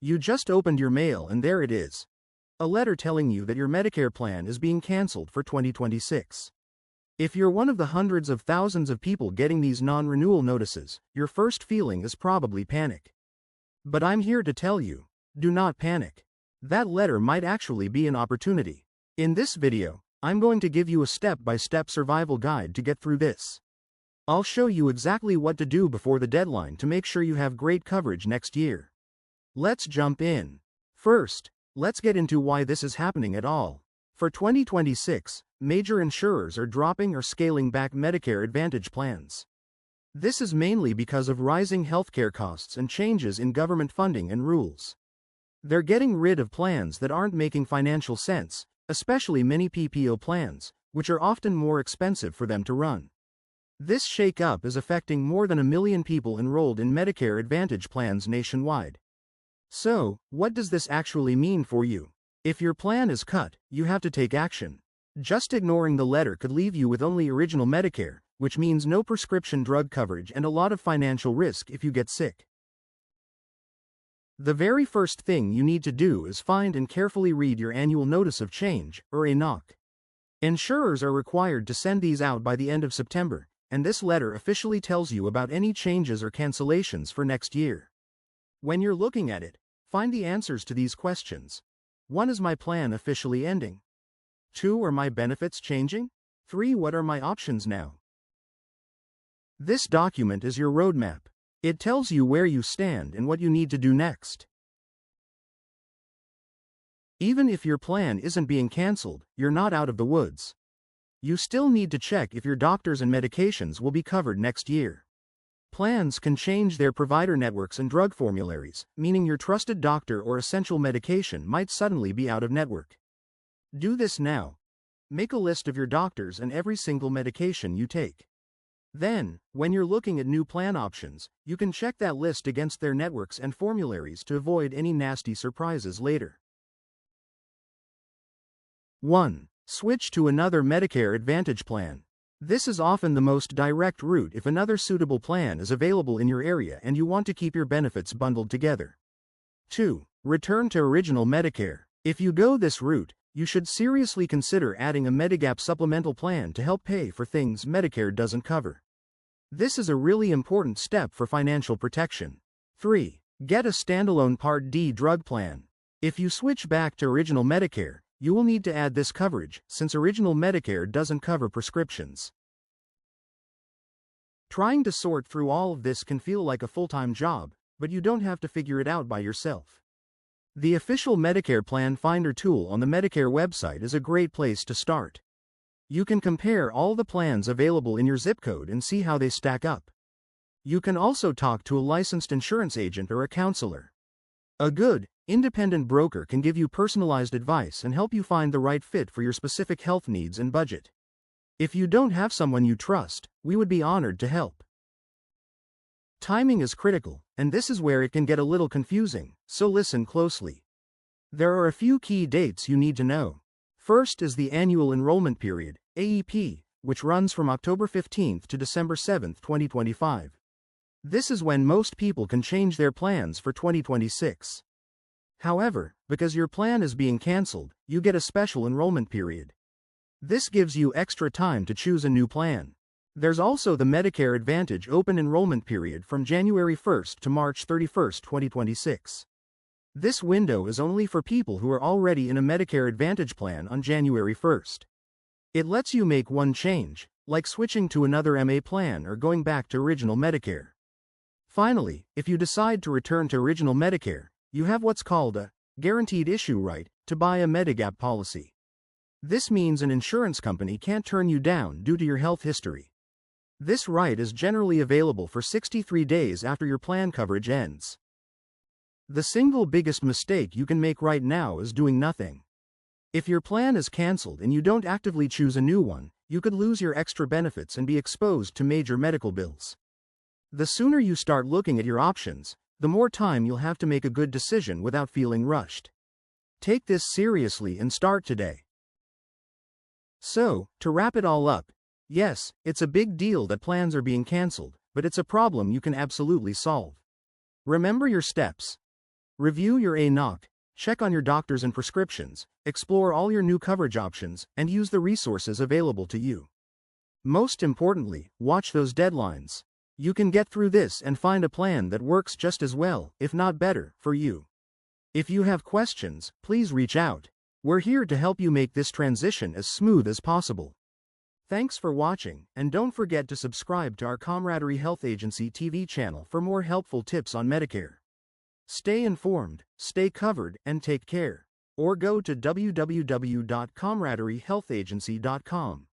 You just opened your mail and there it is. A letter telling you that your Medicare plan is being canceled for 2026. If you're one of the hundreds of thousands of people getting these non-renewal notices, your first feeling is probably panic. But I'm here to tell you, do not panic. That letter might actually be an opportunity. In this video, I'm going to give you a step-by-step survival guide to get through this. I'll show you exactly what to do before the deadline to make sure you have great coverage next year. Let's jump in. First, let's get into why this is happening at all. For 2026, major insurers are dropping or scaling back Medicare Advantage plans. This is mainly because of rising healthcare costs and changes in government funding and rules. They're getting rid of plans that aren't making financial sense, especially many PPO plans, which are often more expensive for them to run. This shake-up is affecting more than 1 million people enrolled in Medicare Advantage plans nationwide. So, what does this actually mean for you? If your plan is cut, you have to take action. Just ignoring the letter could leave you with only original Medicare, which means no prescription drug coverage and a lot of financial risk if you get sick. The very first thing you need to do is find and carefully read your annual notice of change, or ANOC. Insurers are required to send these out by the end of September, and this letter officially tells you about any changes or cancellations for next year. When you're looking at it, find the answers to these questions. 1. Is my plan officially ending? 2. Are my benefits changing? 3. What are my options now? This document is your roadmap. It tells you where you stand and what you need to do next. Even if your plan isn't being canceled, you're not out of the woods. You still need to check if your doctors and medications will be covered next year. Plans can change their provider networks and drug formularies, meaning your trusted doctor or essential medication might suddenly be out of network. Do this now. Make a list of your doctors and every single medication you take. Then, when you're looking at new plan options, you can check that list against their networks and formularies to avoid any nasty surprises later. 1. Switch to another Medicare Advantage plan. This is often the most direct route if another suitable plan is available in your area and you want to keep your benefits bundled together. 2. Return to original Medicare. If you go this route, you should seriously consider adding a medigap supplemental plan to help pay for things Medicare doesn't cover. This is a really important step for financial protection. 3. Get a standalone Part D drug plan. If you switch back to original Medicare, you will need to add this coverage, since original Medicare doesn't cover prescriptions. Trying to sort through all of this can feel like a full-time job, but you don't have to figure it out by yourself. The official Medicare Plan Finder tool on the Medicare website is a great place to start. You can compare all the plans available in your zip code and see how they stack up. You can also talk to a licensed insurance agent or a counselor. A good, independent broker can give you personalized advice and help you find the right fit for your specific health needs and budget. If you don't have someone you trust, we would be honored to help. Timing is critical, and this is where it can get a little confusing, so listen closely. There are a few key dates you need to know. First is the Annual Enrollment Period, AEP, which runs from October 15th to December 7th, 2025. This is when most people can change their plans for 2026. However, because your plan is being canceled, you get a special enrollment period. This gives you extra time to choose a new plan. There's also the Medicare Advantage Open Enrollment Period from January 1st to March 31st, 2026. This window is only for people who are already in a Medicare Advantage plan on January 1st. It lets you make one change, like switching to another MA plan or going back to original Medicare. Finally, if you decide to return to original Medicare, you have what's called a guaranteed issue right to buy a medigap policy. This means an insurance company can't turn you down due to your health history. This right is generally available for 63 days after your plan coverage ends. The single biggest mistake you can make right now is doing nothing. If your plan is canceled and you don't actively choose a new one, you could lose your extra benefits and be exposed to major medical bills. The sooner you start looking at your options, the more time you'll have to make a good decision without feeling rushed. Take this seriously and start today. So, to wrap it all up, yes, it's a big deal that plans are being canceled, but it's a problem you can absolutely solve. Remember your steps. Review your ANOC, check on your doctors and prescriptions, explore all your new coverage options, and use the resources available to you. Most importantly, watch those deadlines. You can get through this and find a plan that works just as well, if not better, for you. If you have questions, please reach out. We're here to help you make this transition as smooth as possible. Thanks for watching, and don't forget to subscribe to our Camaraderie Health Agency TV channel for more helpful tips on Medicare. Stay informed, stay covered, and take care. Or go to www.camaraderiehealthagency.com.